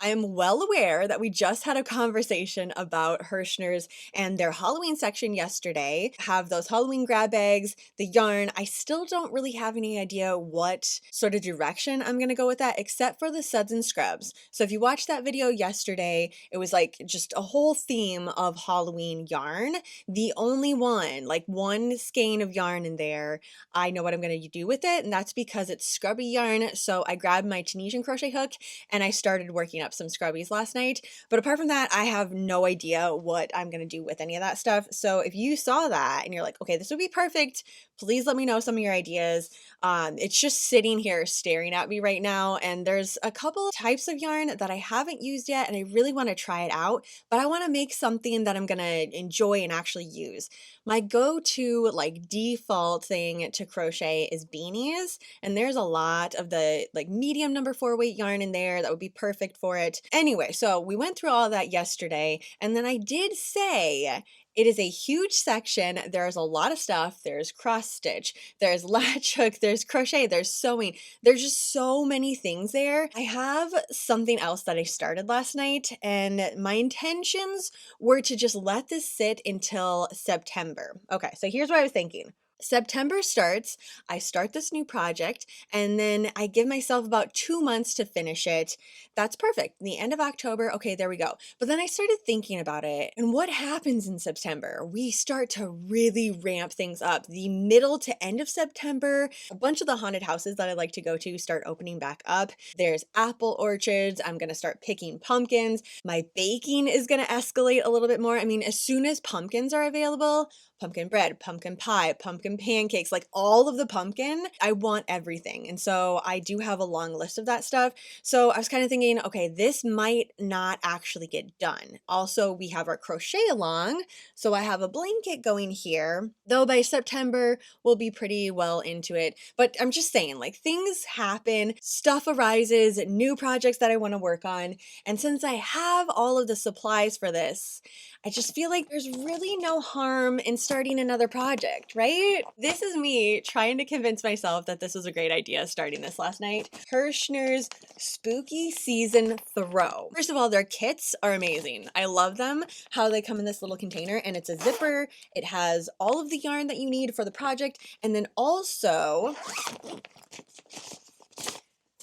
I am well aware that we just had a conversation about Herschner's and their Halloween section yesterday. Have those Halloween grab bags, the yarn. I still don't really have any idea what sort of direction I'm gonna go with that, except for the suds and scrubs. So if you watched that video yesterday, it was like just a whole theme of Halloween yarn. The only one, like one skein of yarn in there, I know what I'm gonna do with it, and that's because it's scrubby yarn. So I grabbed my Tunisian crochet hook and I started working up some scrubbies last night. But apart from that, I have no idea what I'm gonna do with any of that stuff. So if you saw that and you're like, okay, this would be perfect, please let me know some of your ideas. It's just sitting here staring at me right now, and there's a couple types of yarn that I haven't used yet, and I really want to try it out, but I want to make something that I'm gonna enjoy and actually use. My go-to like default thing to crochet is beanies, and there's a lot of the like medium number 4 weight yarn in there that would be perfect for it. Anyway, so we went through all that yesterday, and then I did say it is a huge section. There's a lot of stuff. There's cross stitch, there's latch hook, there's crochet, there's sewing. There's just so many things there. I have something else that I started last night, and my intentions were to just let this sit until September. Okay, so here's what I was thinking. September starts, I start this new project, and then I give myself about 2 months to finish it. That's perfect. The end of October, okay, there we go. But then I started thinking about it, and what happens in September? We start to really ramp things up. The middle to end of September, a bunch of the haunted houses that I like to go to start opening back up. There's apple orchards. I'm gonna start picking pumpkins. My baking is gonna escalate a little bit more. I mean, as soon as pumpkins are available, pumpkin bread, pumpkin pie, pumpkin pancakes, like all of the pumpkin. I want everything. And so I do have a long list of that stuff. So I was kind of thinking, okay, this might not actually get done. Also, we have our crochet along. So I have a blanket going here, though by September, we'll be pretty well into it. But I'm just saying, like things happen, stuff arises, new projects that I want to work on. And since I have all of the supplies for this, I just feel like there's really no harm in starting another project, right? This is me trying to convince myself that this was a great idea starting this last night. Herschner's Spooky Season Throw. First of all, their kits are amazing. I love them, how they come in this little container, and it's a zipper. It has all of the yarn that you need for the project, and then also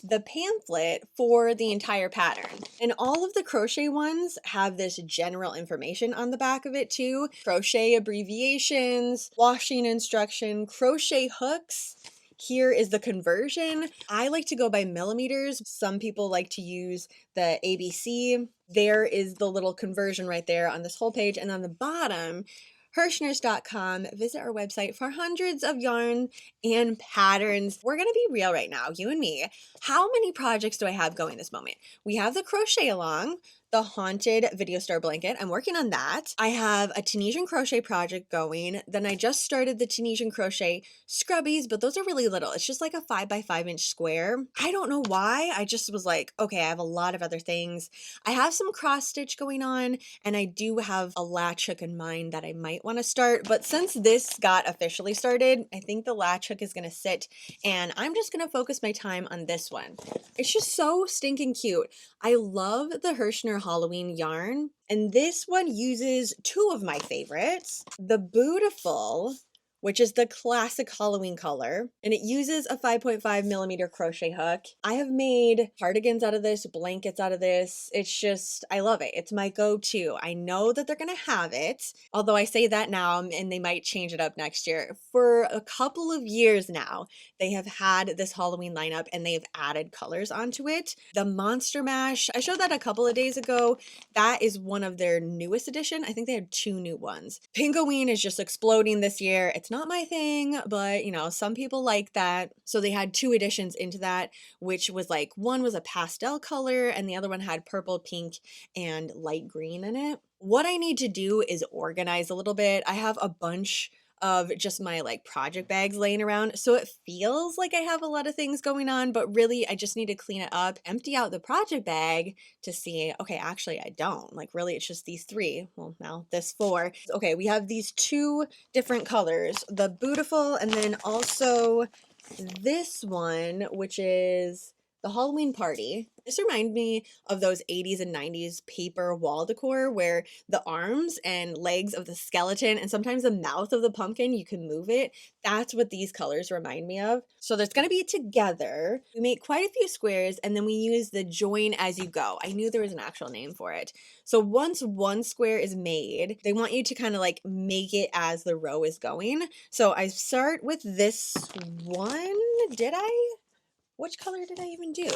the pamphlet for the entire pattern. And all of the crochet ones have this general information on the back of it too. Crochet abbreviations, washing instruction, crochet hooks. Here is the conversion. I like to go by millimeters. Some people like to use the ABC. There is the little conversion right there on this whole page. And on the bottom, Herschners.com. Visit our website for hundreds of yarn and patterns. We're going to be real right now, you and me. How many projects do I have going this moment? We have the crochet along, the haunted video star blanket. I'm working on that. I have a Tunisian crochet project going. Then I just started the Tunisian crochet scrubbies, but those are really little. It's just like a 5 by 5 inch square. I don't know why. I just was like, okay, I have a lot of other things. I have some cross stitch going on, and I do have a latch hook in mind that I might want to start. But since this got officially started, I think the latch hook is going to sit, and I'm just going to focus my time on this one. It's just so stinking cute. I love the Herschnerr Halloween yarn, and this one uses two of my favorites. The Beautiful, which is the classic Halloween color, and it uses a 5.5 millimeter crochet hook. I have made cardigans out of this, blankets out of this. It's just, I love it. It's my go-to. I know that they're gonna have it, although I say that now and they might change it up next year. For a couple of years now, they have had this Halloween lineup and they've added colors onto it. The Monster Mash, I showed that a couple of days ago. That is one of their newest edition. I think they had 2 new ones. Pingoween is just exploding this year. It's not my thing, but you know, some people like that. So they had 2 additions into that, which was like, one was a pastel color and the other one had purple, pink, and light green in it. What I need to do is organize a little bit. I have a bunch of just my like project bags laying around, so it feels like I have a lot of things going on, but really I just need to clean it up, empty out the project bag to see, okay, actually I don't, like really it's just these 3, well now this 4. Okay, we have these 2 different colors, the Beautiful, and then also this one, which is The Halloween party. This reminds me of those 80s and 90s paper wall decor where the arms and legs of the skeleton and sometimes the mouth of the pumpkin, you can move it. That's what these colors remind me of. So there's going to be together. We make quite a few squares and then we use the join as you go. I knew there was an actual name for it. So once one square is made, they want you to kind of like make it as the row is going. So I start with this one. Did I? Which color did I even do?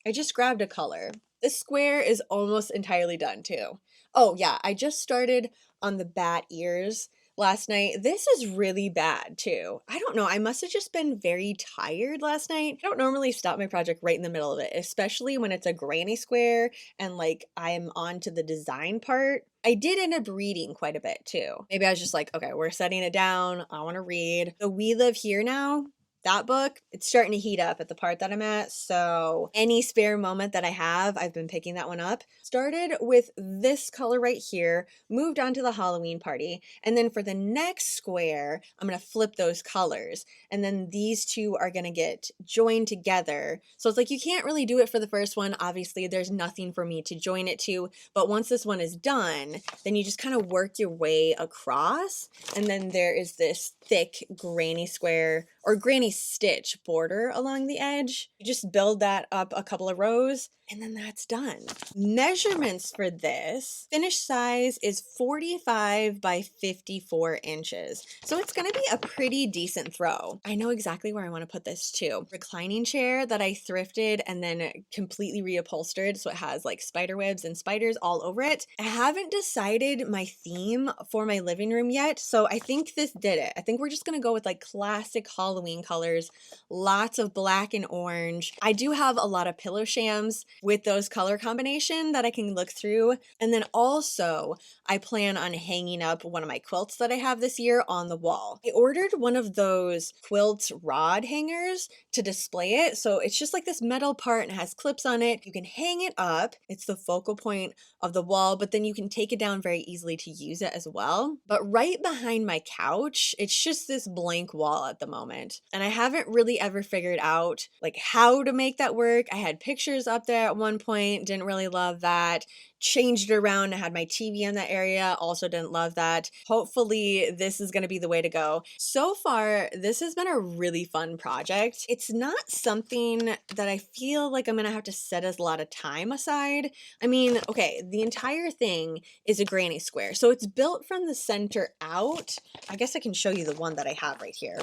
I just grabbed a color. This square is almost entirely done too. Oh yeah, I just started on the bat ears last night. This is really bad too. I don't know, I must have just been very tired last night. I don't normally stop my project right in the middle of it, especially when it's a granny square and like I'm on to the design part. I did end up reading quite a bit too. Maybe I was just like, okay, we're setting it down. I want to read. So We Live Here Now, that book, it's starting to heat up at the part that I'm at. So any spare moment that I have, I've been picking that one up. Started with this color right here, moved on to the Halloween party. And then for the next square, I'm going to flip those colors. And then these two are going to get joined together. So it's like, you can't really do it for the first one. Obviously, there's nothing for me to join it to. But once this one is done, then you just kind of work your way across. And then there is this thick granny square or granny stitch border along the edge. You just build that up a couple of rows and then that's done. Measurements for this, finished size is 45 by 54 inches. So it's gonna be a pretty decent throw. I know exactly where I wanna put this too. Reclining chair that I thrifted and then completely reupholstered. So it has like spider webs and spiders all over it. I haven't decided my theme for my living room yet. So I think this did it. I think we're just gonna go with like classic Halloween colors, lots of black and orange. I do have a lot of pillow shams with those color combination that I can look through. And then also I plan on hanging up one of my quilts that I have this year on the wall. I ordered one of those quilt rod hangers to display it. So it's just like this metal part and it has clips on it. You can hang it up. It's the focal point of the wall, but then you can take it down very easily to use it as well. But right behind my couch, it's just this blank wall at the moment. And I haven't really ever figured out like how to make that work. I had pictures up there at one point, didn't really love that. Changed it around. I had my TV in that area, also didn't love that. Hopefully this is going to be the way to go. So far, this has been a really fun project. It's not something that I feel like I'm going to have to set a lot of time aside. I mean, okay, the entire thing is a granny square. So it's built from the center out. I guess I can show you the one that I have right here.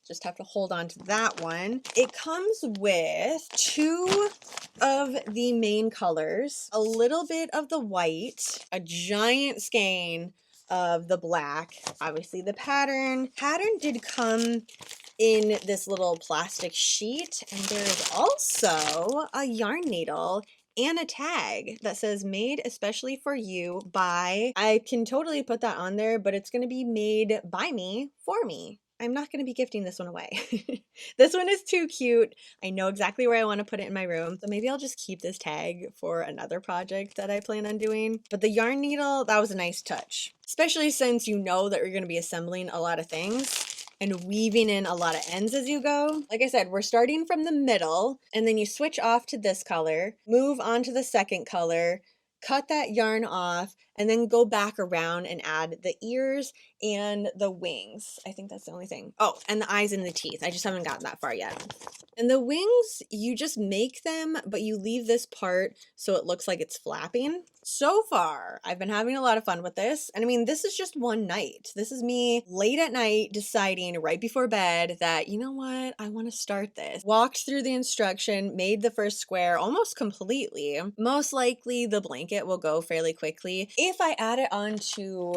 Just have to hold on to that one. It comes with two of the main colors, a little bit of the white, a giant skein of the black, obviously the pattern. Pattern did come in this little plastic sheet, and there's also a yarn needle and a tag that says made especially for you by, I can totally put that on there, but it's going to be made by me for me. I'm not going to be gifting this one away. This one is too cute. I know exactly where I want to put it in my room. So maybe I'll just keep this tag for another project that I plan on doing. But the yarn needle, that was a nice touch. Especially since you know that you're going to be assembling a lot of things and weaving in a lot of ends as you go. Like I said, we're starting from the middle and then you switch off to this color, move on to the second color, cut that yarn off, and then go back around and add the ears and the wings. I think that's the only thing. Oh, and the eyes and the teeth. I just haven't gotten that far yet. And the wings, you just make them, but you leave this part so it looks like it's flapping. So far, I've been having a lot of fun with this. And I mean, this is just one night. This is me late at night deciding right before bed that, you know what, I want to start this. Walked through the instruction, made the first square almost completely. Most likely the blanket will go fairly quickly. If I add it onto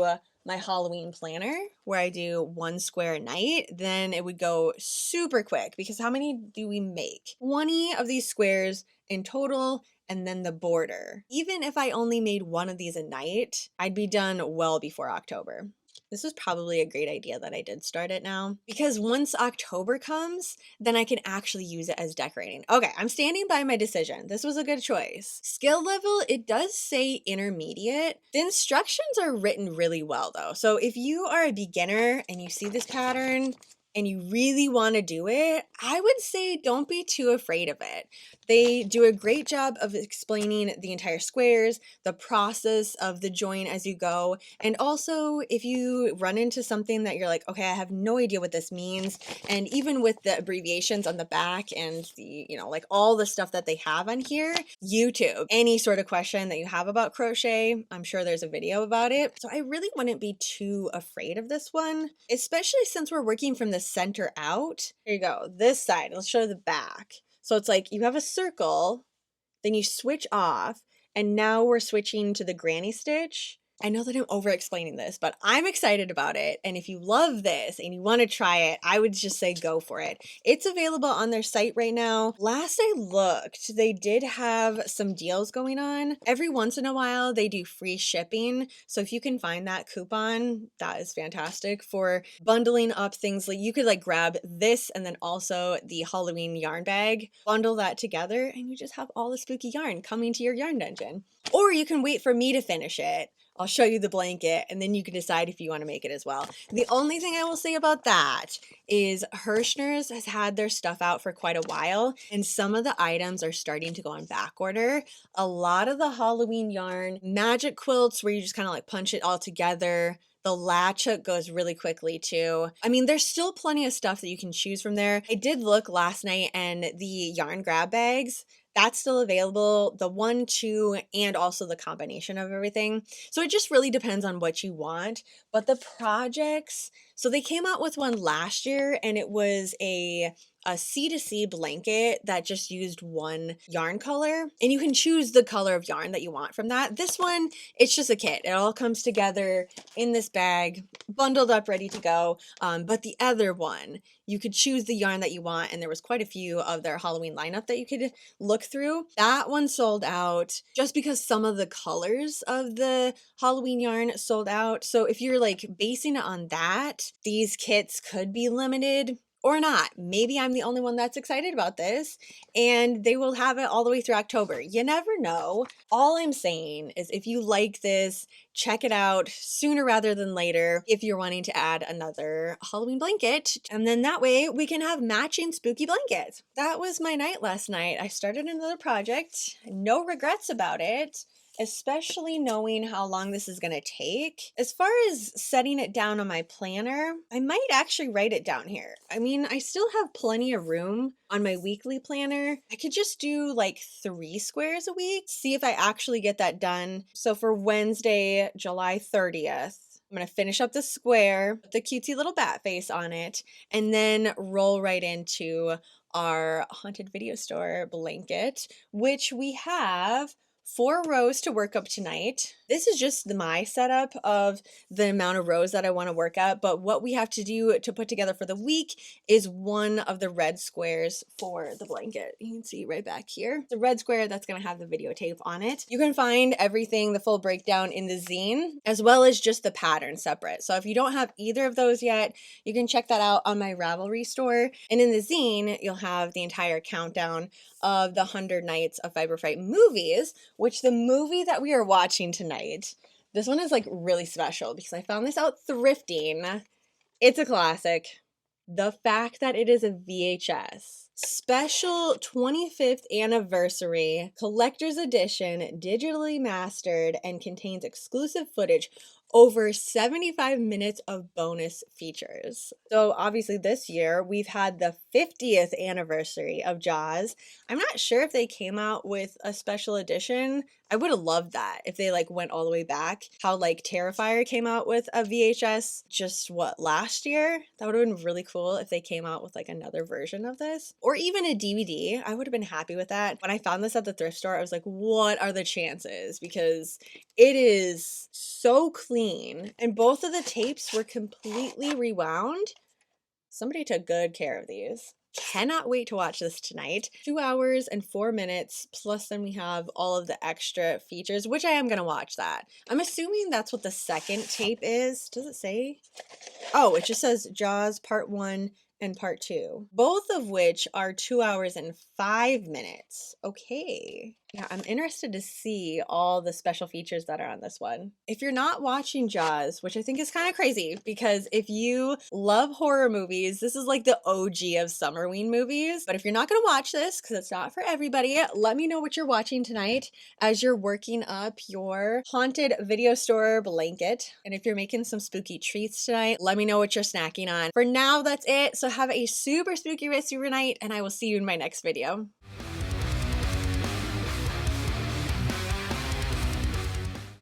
my Halloween planner where I do one square a night, then it would go super quick because how many do we make? 20 of these squares in total, and then the border. Even if I only made one of these a night, I'd be done well before October. This was probably a great idea that I did start it now because once October comes, then I can actually use it as decorating. Okay, I'm standing by my decision. This was a good choice. Skill level, it does say intermediate. The instructions are written really well though. So if you are a beginner and you see this pattern and you really want to do it, I would say don't be too afraid of it. They do a great job of explaining the entire squares, the process of the join as you go, and also if you run into something that you're like, okay, I have no idea what this means, and even with the abbreviations on the back and the, like all the stuff that they have on here, YouTube, any sort of question that you have about crochet, I'm sure there's a video about it. So I really wouldn't be too afraid of this one, especially since we're working from the center out. Here you go, this side, let's show the back. So it's like you have a circle, then you switch off, and now we're switching to the granny stitch. I know that I'm over explaining this, but I'm excited about it. And if you love this and you want to try it, I would just say go for it. It's available on their site right now. Last I looked, they did have some deals going on. Every once in a while, they do free shipping. So if you can find that coupon, that is fantastic for bundling up things. Like you could like grab this and then also the Halloween yarn bag, bundle that together, and you just have all the spooky yarn coming to your yarn dungeon. Or you can wait for me to finish it. I'll show you the blanket and then you can decide if you want to make it as well. The only thing I will say about that is Herschner's has had their stuff out for quite a while and some of the items are starting to go on back order. A lot of the Halloween yarn, magic quilts where you just kind of like punch it all together. The latch hook goes really quickly too. I mean, there's still plenty of stuff that you can choose from there. I did look last night and the yarn grab bags, that's still available, the 1, 2, and also the combination of everything. So it just really depends on what you want. But the projects, so they came out with one last year and it was a C2C blanket that just used one yarn color. And you can choose the color of yarn that you want from that. This one, it's just a kit. It all comes together in this bag, bundled up, ready to go. But the other one, you could choose the yarn that you want. And there was quite a few of their Halloween lineup that you could look through. That one sold out just because some of the colors of the Halloween yarn sold out. So if you're like basing it on that, these kits could be limited. Or not. Maybe I'm the only one that's excited about this and they will have it all the way through October. You never know. All I'm saying is if you like this, check it out sooner rather than later if you're wanting to add another Halloween blanket. And then that way we can have matching spooky blankets. That was my night last night. I started another project. No regrets about it, especially knowing how long this is going to take. As far as setting it down on my planner, I might actually write it down here. I mean, I still have plenty of room on my weekly planner. I could just do like 3 squares a week, see if I actually get that done. So for Wednesday, July 30th, I'm going to finish up the square, put the cutesy little bat face on it, and then roll right into our haunted video store blanket, which we have 4 rows to work up tonight. This is just my setup of the amount of rows that I want to work up, but what we have to do to put together for the week is one of the red squares for the blanket. You can see right back here, the red square that's going to have the videotape on it. You can find everything, the full breakdown in the zine, as well as just the pattern separate. So if you don't have either of those yet, you can check that out on my Ravelry store. And in the zine, you'll have the entire countdown of the 100 Nights of Fiber Fright movies, which the movie that we are watching tonight, this one is like really special because I found this out thrifting. It's a classic. The fact that it is a VHS. Special 25th anniversary collector's edition, digitally mastered, and contains exclusive footage, over 75 minutes of bonus features. So obviously this year we've had the 50th anniversary of Jaws. I'm not sure if they came out with a special edition. I would have loved that if they like went all the way back. How like Terrifier came out with a VHS just last year? That would have been really cool if they came out with like another version of this. Or even a DVD. I would have been happy with that. When I found this at the thrift store, I was like, what are the chances? Because it is so clean. And both of the tapes were completely rewound. Somebody took good care of these. Cannot wait to watch this tonight. 2 hours and 4 minutes, plus then we have all of the extra features, which I am going to watch that. I'm assuming that's what the second tape is. Does it say? Oh, it just says Jaws Part 1 and Part 2, both of which are 2 hours and 5 minutes. Okay. Yeah, I'm interested to see all the special features that are on this one. If you're not watching Jaws, which I think is kind of crazy because if you love horror movies, this is like the OG of Summerween movies. But if you're not going to watch this, because it's not for everybody, let me know what you're watching tonight as you're working up your haunted video store blanket. And if you're making some spooky treats tonight, let me know what you're snacking on. For now, that's it. So have a super spooky rest of your night, and I will see you in my next video.